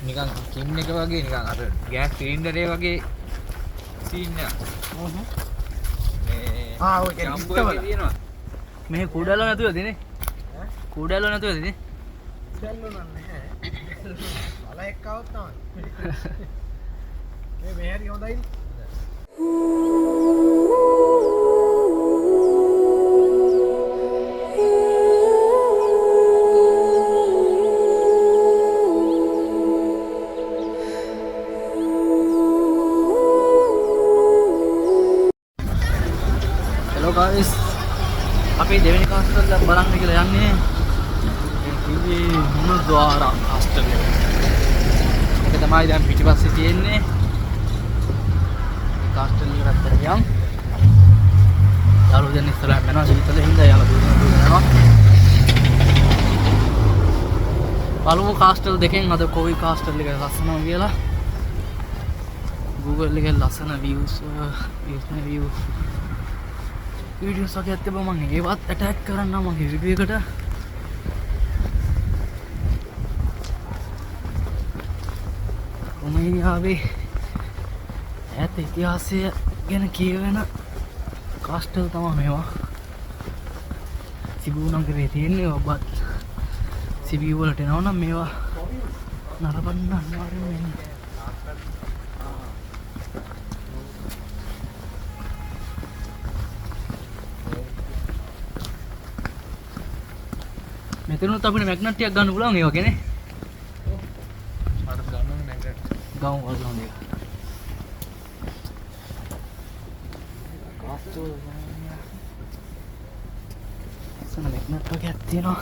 නිකන් කින් එක වගේ නිකන් අර ගෑස් සිලින්ඩරේ වගේ සීන් එක. මේ ඔය ජම්බෝ එකේ තියෙනවා. මේ කුඩාල නැතුවද නේ? කුඩාල නැතුවද නේ? දැල්ලු නැහැ. බල එක්කවත් තමයි. මේ හරි හොඳයි. Hello guys. අපි දෙවෙනි කාස්ටල් එක බලන්න කියලා යන්නේ. මේ මුණුද්වාර කාස්ටල් එක. ඒක තමයි දැන් පිටිපස්සේ තියෙන්නේ. කාස්ටල් එකට යන්න. යාළුවෝ දැන් ඉස්සරහට යනවා සීතල හින්දා යාළුවෝ යනවා. බලමු කාස්ටල් දෙකෙන් අද කොයි කාස්ටල් එක ලස්සනම කියලා. Google එකේ ලස්සන views videos වගේ තිබ්බ මම ඒවත් ඇටැච් කරන්නම් මගේ වීඩියෝ එකට. රොමේනියාවේ ඈත ඉතිහාසය ගැන කියවෙන කාස්ටල් තමයි මේවා. සිබු නගරේ තියෙන්නේ ඔබත් සිබියු වලට එනවා නම් මේවා නරඹන්න අනිවාර්යෙන් වෙන්න. මෙතනත් අපිට මැග්නට් ටිකක් ගන්න පුළුවන් ඒ වගේ නේ. මට ගන්න ඕනේ මැග්නට්. ගමු වලන එක. කාස්ටල් සන මැග්නට් එකක් තියෙනවා.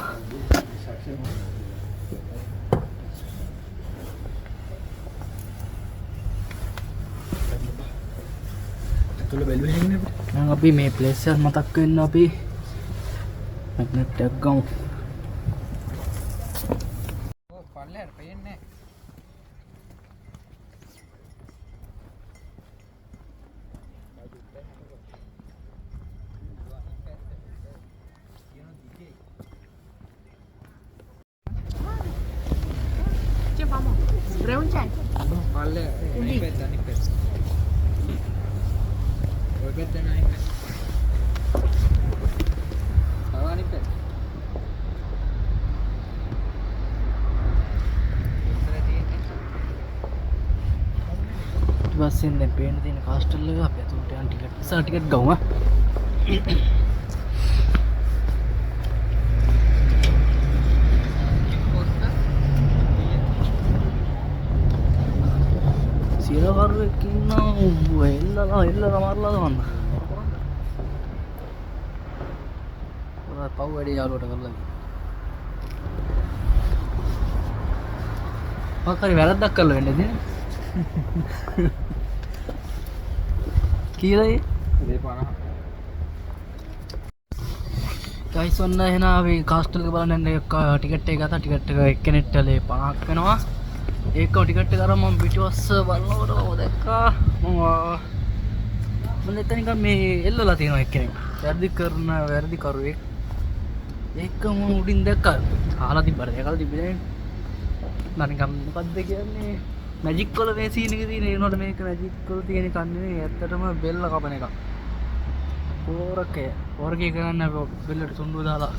තුල බැලුවේ නේ අපිට. දැන් අපි මේ ප්ලේස් එක මතක් වෙන්න අපි මැග්නට් එකක් ගමු. පල්ලෙහාට පේන්නේ Che vamos. Preguntan. පල්ලෙ අනිත් පැත්ත. ඔය පැත්ත නෑ. තව අනිත් පැත්ත. ඊපස්සෙන් දැන් පේන්න තියෙන කාස්ටල් එක අපි අතුලට යන ටිකට් ඉස්සර ටිකට් ගමු ආ. සිරවරුවෙක් ඉන්නවා උඹ එල්ලලා මාරලා දාන්න. ඔය පව් වැඩි යාළුවට කරලා. මොකක් හරි වැරද්දක් කරලා වෙන්නේ නේ. කීයද? 250. ගයිස් ඔන්න එහෙනම් අපි කාස්ටල් එක බලන්න යන්න ටිකට් එක ගත්තා. ටිකට් එක එක්කෙනෙක්ට 50ක් වෙනවා. ඒකව ටිකට් එක අරන් මම පිටිවස්ස බලනකොට මම දැක්කා මම එතන නිකන් මේ එල්ලලා තියෙනවා එක්කෙනෙක්. වැරදි කරුවෙක්. ඒක මම උඩින් දැක්කා. අහලා තිබ්බට ඒකලා තිබ්බේ නෑ. නිකන් මොකද්ද කියන්නේ? මැජික් වල මේ සීන් එක තියෙන ඒ උනට මේක මැජික් වල තියෙන එකක් නෙවෙයි ඇත්තටම බෙල්ල කපන එකක්. ඕරකේ කරන්න බෙල්ලට තුන්ඩුව දාලා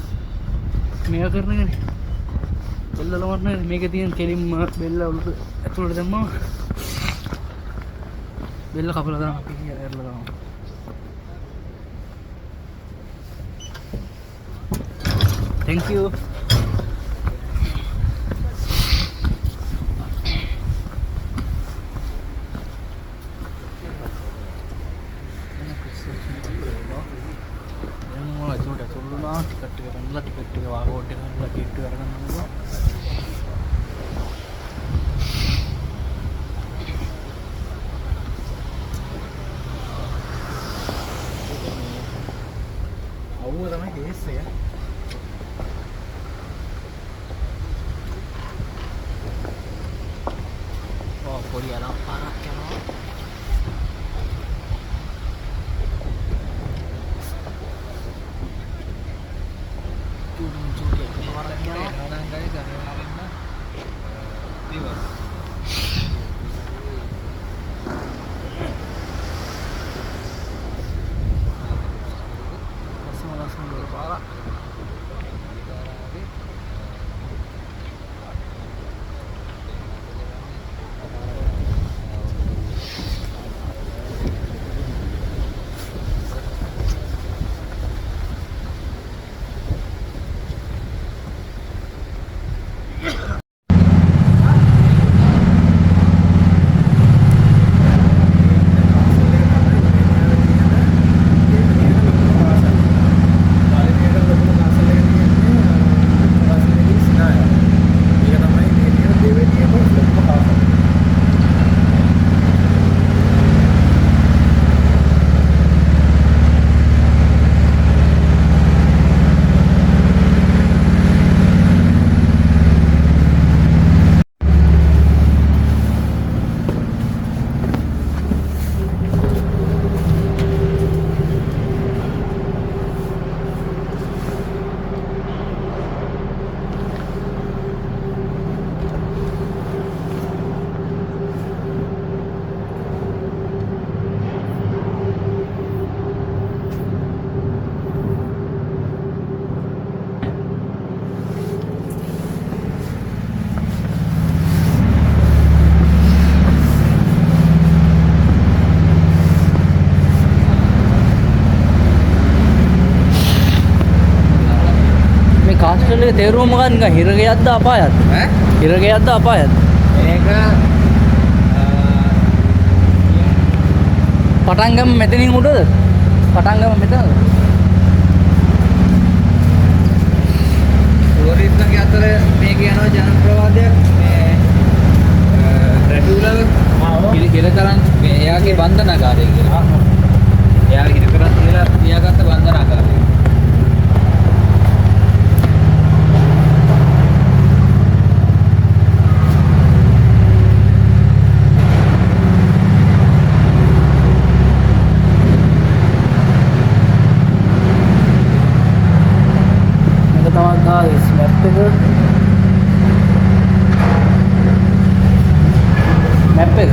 මේක කරන එකනේ. බෙල්ල ලවන්න මේකේ තියෙන කෙලින්ම බෙල්ල ඇතුළට දැම්මම බෙල්ල කපලා දානවා අපි කියලා ඇරලා දානවා. Thank you. ටිකට් එක ගන්නලා ටිකට් එක වාගෝඩ් එක ගන්නලා ගේට් එක අරගෙන යනවා. අවුව තමයි කේස් එක. පොඩි අලම් පාරක් යනවා. ටයිටල් එක තේරුම මොකක්ද? නිකන් හිරගයක්ද අපායක්ද? ඈ හිරගයක්ද අපායක්ද? මේක පටන් ගම මෙතනින් උඩද? පටන් ගම මෙතනද? ටුවරිස්ට්ගේ අතර මේක යනවා ජනප්‍රවාදයක් මේ රැඩියුලර් හිරකරන් මේ එයාගේ බන්ධනාගාරය කියලා. එයා හිරකරන් කියලා තියාගත්ත බන්ධනාගාරය. guys, map එක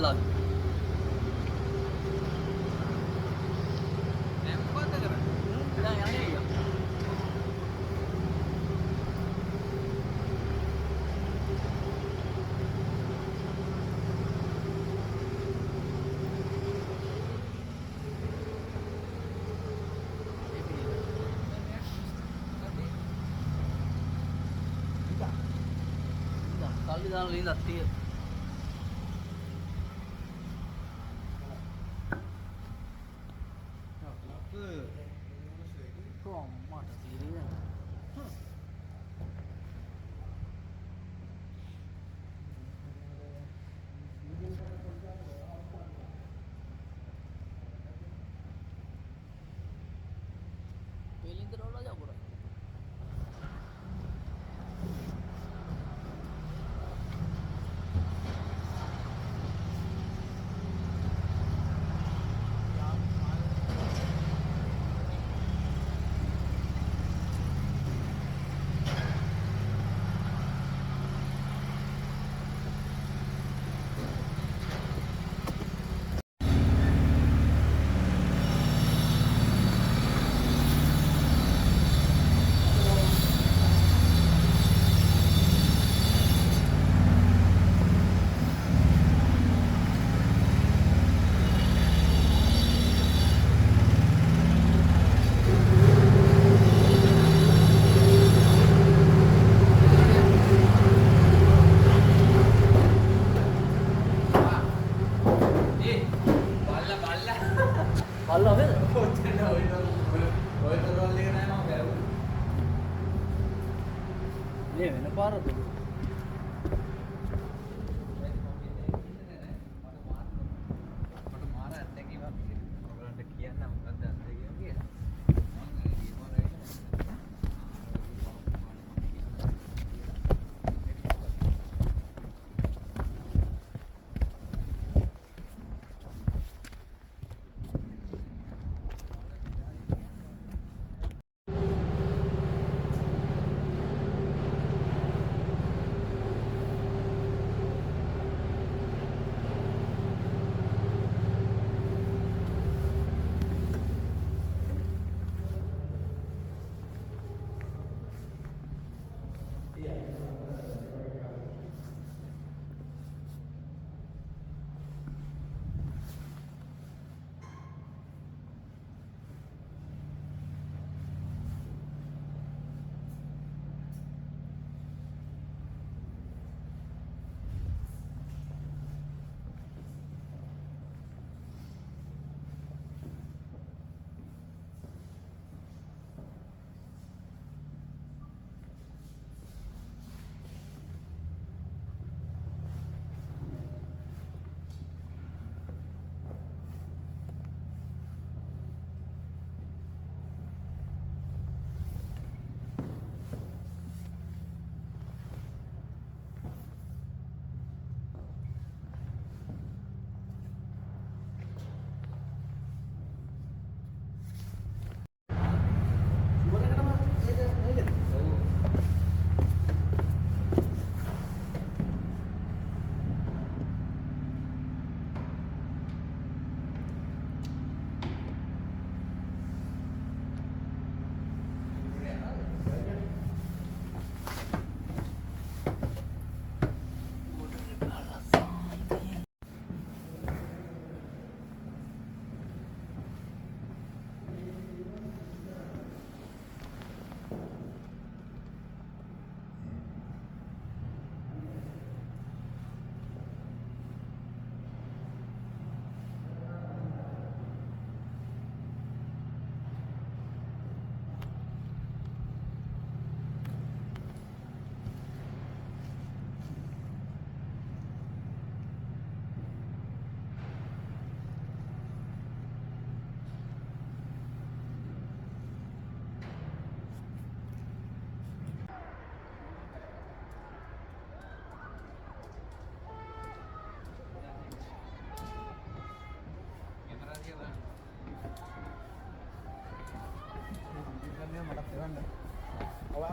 අල්ලා දැන් මොකද කරන්නේ? දැන් යන්නේ අයියා කල්ලි දාන ලින්දක් තියෙන කොම්මට සීරිය पेलिंदर वाला जा पूरा බල්ලා වේද ඔතන ඔය තරවල් එක නෑ මම බැලුවා. මේ වෙන පාරද මට මාර අත්දැකීමක් තියෙනවා. ඔයගලන්ට කියන්න මොකක්ද අත්දැකීම කියලා.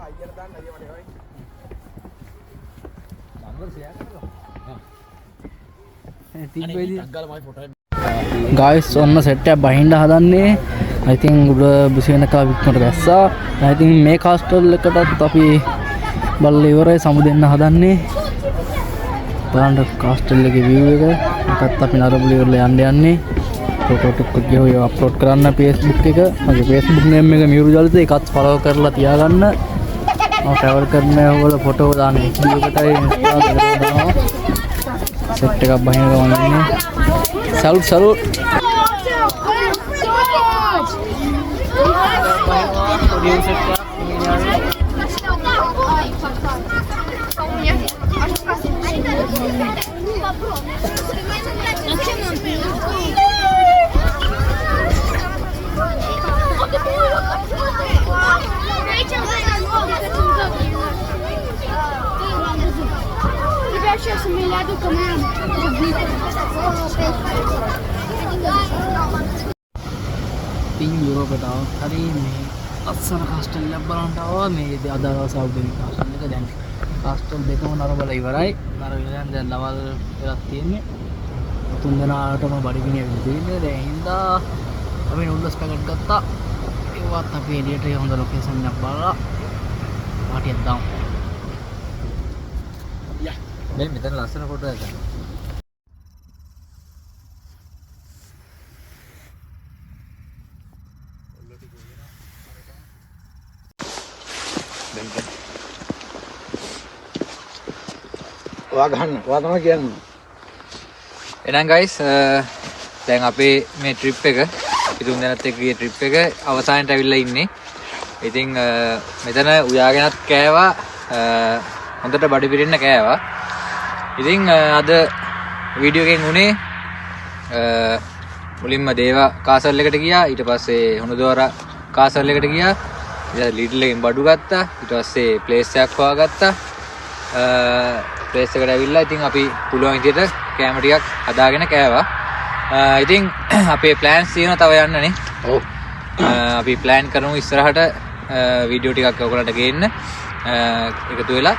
අයියට දාන්න අයියා මට එවයි. නම්බර් ෂෙයා කරලා. තිබ්බේදී අග්ගල මයි ෆොටෝ ගයිස් ඔන්න සෙට් එකක් බහින්න හදන්නේ. I think උඩ බුසිනක වික්මට බැස්සා. I think මේ කාස්ටල් එකටත් අපි බලලා ඉවරයි සමු දෙන්න හදන්නේ. බලන්න කාස්ටල් එකේ view එක. එකත් අපි නරඹලා ඉවරලා යන්නේ. ෆොටෝ ටිකක් ගිහුව අප්ලෝඩ් කරන්න Facebook එක. මගේ Facebook name එක මියුරු ජලිත එකත් follow කරලා තියාගන්න. මම travel කරන ඕගොල්ලෝ ෆොටෝ දාන FB එකටයි Insta එකට දානවා. සෙට් එකක් බහින ගමන් ඉන්නේ. සලුට් ඉතින් යුරෝපට આવත් හරි මේ ලස්සන කාස්ටල් එකක් බලන්න ආවා. මේ අද දවස් අවුරුදු කාස්ටල් එක දැන් කාස්ටල් දෙකම නරඹලා ඉවරයි. නරඹලා දැන් ලවල් වෙලක් තියෙන්නේ. තුන් දෙනාටම බඩගිනිය විදිහේ දැන් හින්දා අපි නූඩ්ල්ස් පැකට් ගත්තා. ඒවත් අපි එළියට හොඳ ලොකේෂන් එකක් බලලා පාටියක් දාමු. මේ මෙතන ලස්සන ෆොටෝ එකක්. ඔයා ගන්න ඔයා තමයි කියන්නේ එහෙනම් guys දැන් අපේ මේ trip එක අපි තුන් දෙනාත් එක්ක ගිය trip එක අවසානට ඇවිල්ලා ඉන්නේ. ඉතින් මෙතන උයාගෙනත් කෑවා හොඳට බඩ පිරෙන්න කෑවා. ඉතින් අද වීඩියෝ එකෙන් උනේ මුලින්ම දේවා කාසල් එකට ගියා. ඊට පස්සේ හොනදෝර කාසල් එකට ගියා. ඊට ලිටල් එකෙන් බඩු ගත්තා. ඊට පස්සේ ප්ලේස් එකක් හොයාගත්තා. ප්ලේස් එකට ඇවිල්ලා ඉතින් අපි පුළුවන් විදිහට කැම ටිකක් හදාගෙන කෑවා. ඉතින් අපේ ප්ලෑන්ස් තියෙනවා තව යන්නනේ. ඔව්. අපි ප්ලෑන් කරමු ඉස්සරහට වීඩියෝ ටිකක් ඔයගොල්ලන්ට ගේන්න. එකතු වෙලා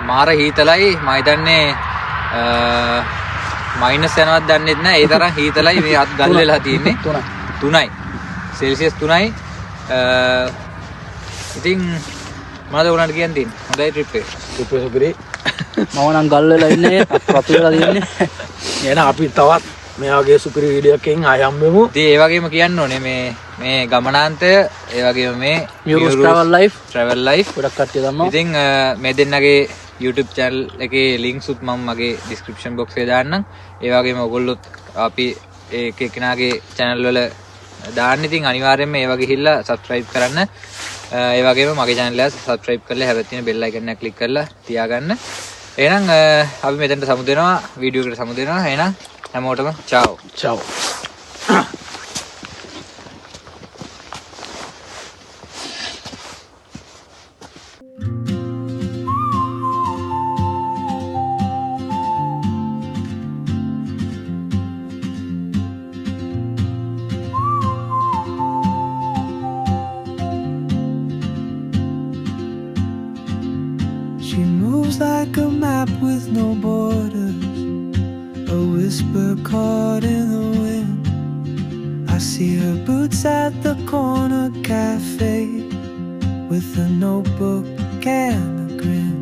මාර හීතලයි මම හිතන්නේ මයිනස් යනවත් දන්නෙත් නැහැ. ඒ තරම් හීතලයි මේ අත් ගල් වෙලා තියෙන්නේ. 3යි. සෙල්සියස් 3යි. ඉතින් මොනවද උනට කියන්න තියෙන්නේ? හොඳයි ට්‍රිප් එක. ට්‍රිප් එක සුපිරි. මම නම් ගල් වෙලා ඉන්නේ රතු වෙලා තියෙන්නේ. එහෙනම් අපි තවත් මේ වගේ සුපිරි වීඩියෝ එකකින් ආය හම්බෙමු. ඉතින් ඒ වගේම කියන්න ඕනේ මේ ගමනාන්තය ඒ වගේම මේ Mirror's travel life ගොඩක් කට්ටිය දන්නවා. ඉතින් මේ දෙන්නගේ YouTube channel එකේ links උත් මම මගේ description box එකේ දාන්නම්. ඒ වගේම ඔයගොල්ලොත් අපි එක එකනාගේ channel වල දාන්න. ඉතින් අනිවාර්යයෙන්ම ඒ වගේ හිල්ලා subscribe කරන්න. ඒ වගේම මගේ channel එක subscribe කරලා හැබැයි තියෙන bell icon එක click කරලා තියාගන්න. එහෙනම් අපි මෙතනට සමු දෙනවා වීඩියෝ එකට සමු දෙනවා. එහෙනම් හැමෝටම ciao. Ciao. She moves like a map with no borders, a whisper caught in the wind. I see her boots at the corner cafe with a notebook and a grin.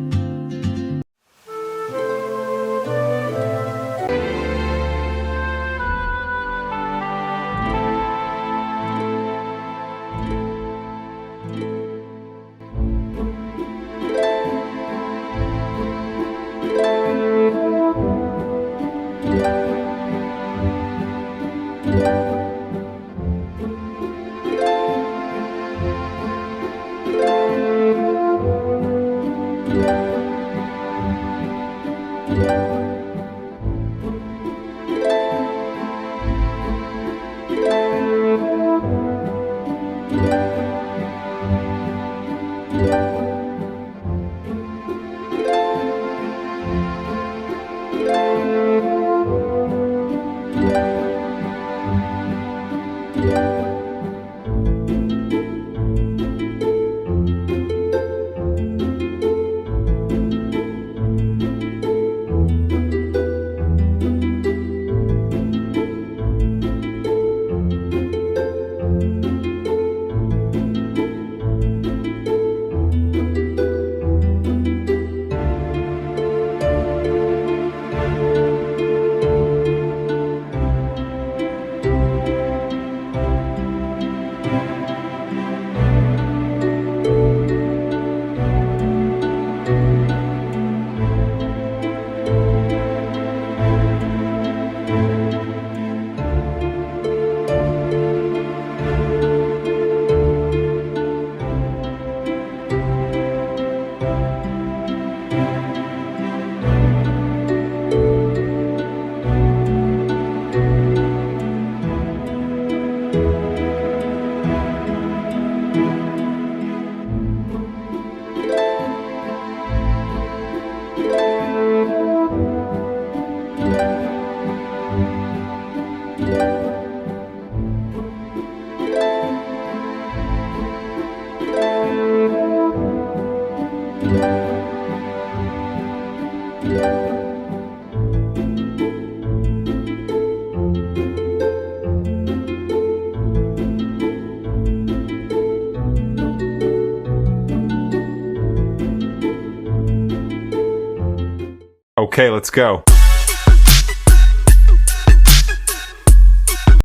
Okay, let's go.